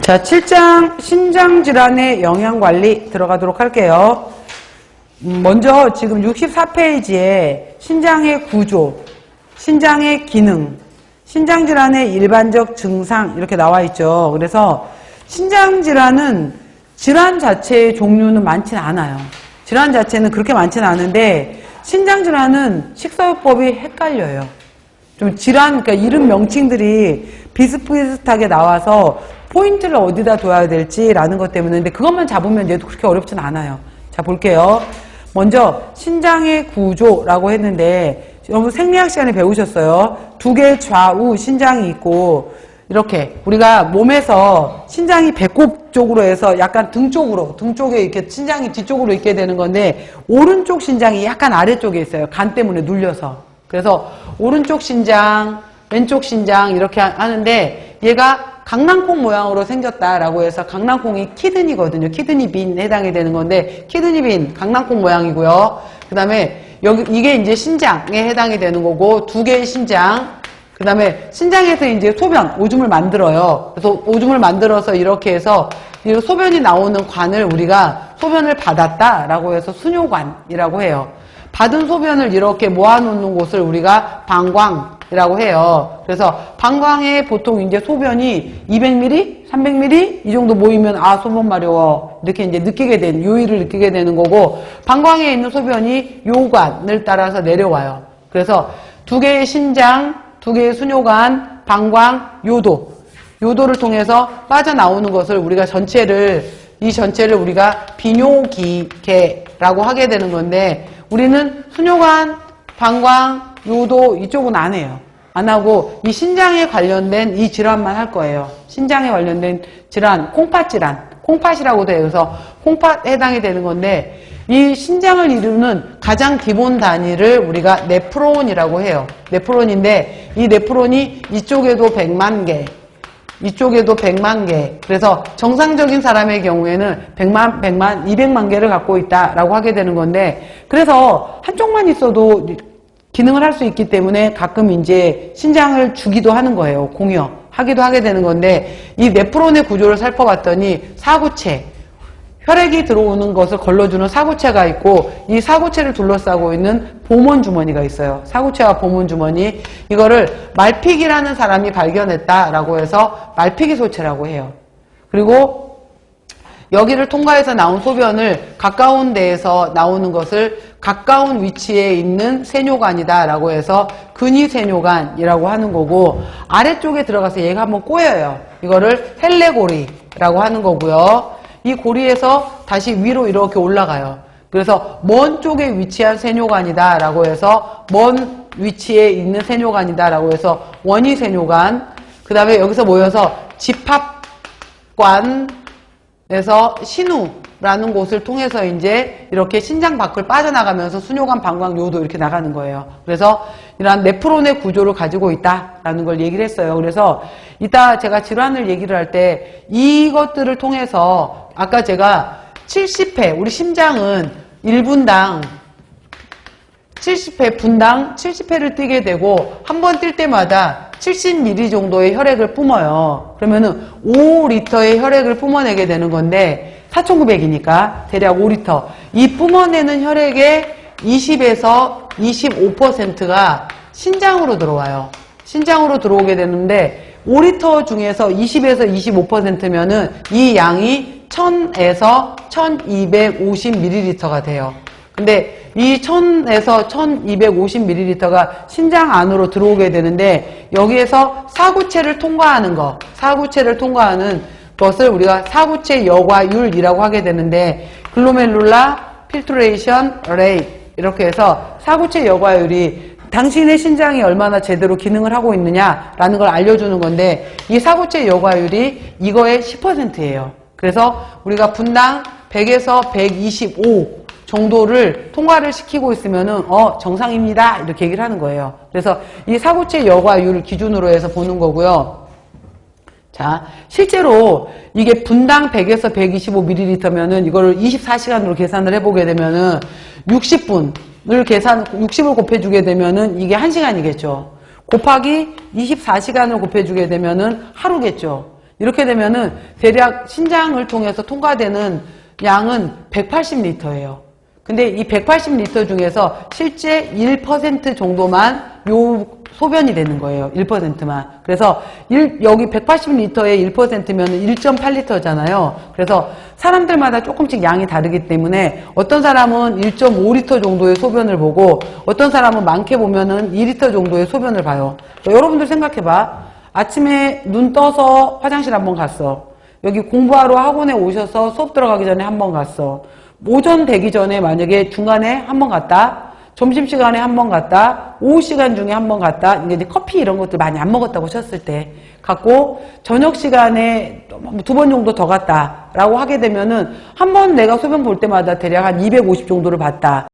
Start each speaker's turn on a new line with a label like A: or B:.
A: 자, 7장 신장질환의 영양관리 들어가도록 할게요. 먼저 지금 64페이지에 신장의 구조, 신장의 기능, 신장질환의 일반적 증상 이렇게 나와 있죠. 그래서 신장질환은 질환 자체의 종류는 많지는 않아요. 질환 자체는 그렇게 많지는 않은데 신장질환은 식사요법이 헷갈려요. 좀 질환, 그러니까 이름 명칭들이 비슷비슷하게 나와서 포인트를 어디다 둬야 될지라는 것 때문에 근데 그것만 잡으면 얘도 그렇게 어렵진 않아요. 자, 볼게요. 먼저 신장의 구조라고 했는데 여러분 생리학 시간에 배우셨어요. 두 개의 좌우 신장이 있고 이렇게 우리가 몸에서 신장이 배꼽 쪽으로 해서 약간 등 쪽에 이렇게 신장이 뒤쪽으로 있게 되는 건데 오른쪽 신장이 약간 아래쪽에 있어요. 간 때문에 눌려서. 그래서 오른쪽 신장, 왼쪽 신장 이렇게 하는데 얘가 강낭콩 모양으로 생겼다라고 해서 강낭콩이 키드니거든요. 키드니빈에 해당이 되는 건데 키드니빈 강낭콩 모양이고요. 그 다음에 여기 이게 이제 신장에 해당이 되는 거고 두 개의 신장. 그 다음에 신장에서 이제 소변, 오줌을 만들어요. 그래서 오줌을 만들어서 이렇게 해서 이 소변이 나오는 관을 우리가 소변을 받았다라고 해서 수뇨관이라고 해요. 받은 소변을 이렇게 모아놓는 곳을 우리가 방광이라고 해요. 그래서 방광에 보통 이제 소변이 200ml, 300ml 이 정도 모이면 아 소변 마려워 이렇게 이제 느끼게 된 요일을 느끼게 되는 거고 방광에 있는 소변이 요관을 따라서 내려와요. 그래서 두 개의 신장, 두 개의 수뇨관, 방광, 요도를 통해서 빠져나오는 것을 우리가 이 전체를 우리가 비뇨기계라고 하게 되는 건데 우리는 수뇨관, 방광, 요도 이쪽은 안 해요. 안 하고 이 신장에 관련된 이 질환만 할 거예요. 신장에 관련된 질환, 콩팥 질환, 콩팥이라고도 해요. 그래서 콩팥에 해당이 되는 건데 이 신장을 이루는 가장 기본 단위를 우리가 네프론이라고 해요. 네프론인데 이 네프론이 이쪽에도 100만 개, 이쪽에도 100만 개. 그래서 정상적인 사람의 경우에는 200만 개를 갖고 있다라고 하게 되는 건데 그래서 한쪽만 있어도 기능을 할 수 있기 때문에 가끔 이제 신장을 주기도 하는 거예요. 공여하기도 하게 되는 건데 이 네프론의 구조를 살펴봤더니 사구체, 혈액이 들어오는 것을 걸러주는 사구체가 있고 이 사구체를 둘러싸고 있는 보몬주머니가 있어요. 사구체와 보몬주머니 이거를 말피기라는 사람이 발견했다라고 해서 말피기소체라고 해요. 그리고 여기를 통과해서 나온 소변을 가까운 데에서 나오는 것을 가까운 위치에 있는 세뇨관이다라고 해서 근위세뇨관이라고 하는 거고 아래쪽에 들어가서 얘가 한번 꼬여요. 이거를 헬레고리라고 하는 거고요. 이 고리에서 다시 위로 이렇게 올라가요. 그래서 먼 쪽에 위치한 세뇨관이다라고 해서 먼 위치에 있는 세뇨관이다라고 해서 원위세뇨관. 그 다음에 여기서 모여서 집합관에서 신우라는 곳을 통해서 이제 이렇게 신장 밖을 빠져나가면서 수뇨관, 방광, 요도 이렇게 나가는 거예요. 그래서 이러한 네프론의 구조를 가지고 있다라는 걸 얘기를 했어요. 그래서 이따 제가 질환을 얘기를 할 때 이것들을 통해서 아까 제가 70회, 우리 심장은 1분당 70회, 분당 70회를 뛰게 되고 한 번 뛸 때마다 70ml 정도의 혈액을 뿜어요. 그러면은 5리터의 혈액을 뿜어내게 되는 건데 4,900이니까 대략 5리터. 이 뿜어내는 혈액의 20에서 25%가 신장으로 들어와요. 신장으로 들어오게 되는데 5리터 중에서 20에서 25%면은 이 양이 1000에서 1250ml가 돼요. 근데 이 1000에서 1250ml가 신장 안으로 들어오게 되는데 여기에서 사구체를 통과하는 것을 우리가 사구체 여과율이라고 하게 되는데 글로메룰라 필트레이션 레이트 이렇게 해서 사구체 여과율이 당신의 신장이 얼마나 제대로 기능을 하고 있느냐라는 걸 알려주는 건데 이 사구체 여과율이 이거의 10%예요. 그래서 우리가 분당 100에서 125 정도를 통과를 시키고 있으면은 정상입니다 이렇게 얘기를 하는 거예요. 그래서 이 사구체 여과율을 기준으로 해서 보는 거고요. 자, 실제로 이게 분당 100에서 125ml면은 이거를 24시간으로 계산을 해보게 되면은 60을 곱해주게 되면은 이게 1시간이겠죠. 곱하기 24시간을 곱해주게 되면은 하루겠죠. 이렇게 되면은 대략 신장을 통해서 통과되는 양은 180리터예요. 근데 이 180리터 중에서 실제 1% 정도만 요 소변이 되는 거예요. 1%만. 그래서 여기 180리터의 1%면 1.8리터잖아요. 그래서 사람들마다 조금씩 양이 다르기 때문에 어떤 사람은 1.5리터 정도의 소변을 보고 어떤 사람은 많게 보면은 2리터 정도의 소변을 봐요. 여러분들 생각해봐. 아침에 눈 떠서 화장실 한번 갔어. 여기 공부하러 학원에 오셔서 수업 들어가기 전에 한번 갔어. 오전 되기 전에 만약에 중간에 한번 갔다. 점심시간에 한번 갔다. 오후 시간 중에 한번 갔다. 이제 커피 이런 것들 많이 안 먹었다고 쳤을 때 갔고 저녁 시간에 2번 정도 더 갔다 라고 하게 되면은 한 번 내가 소변 볼 때마다 대략 한 250 정도를 봤다.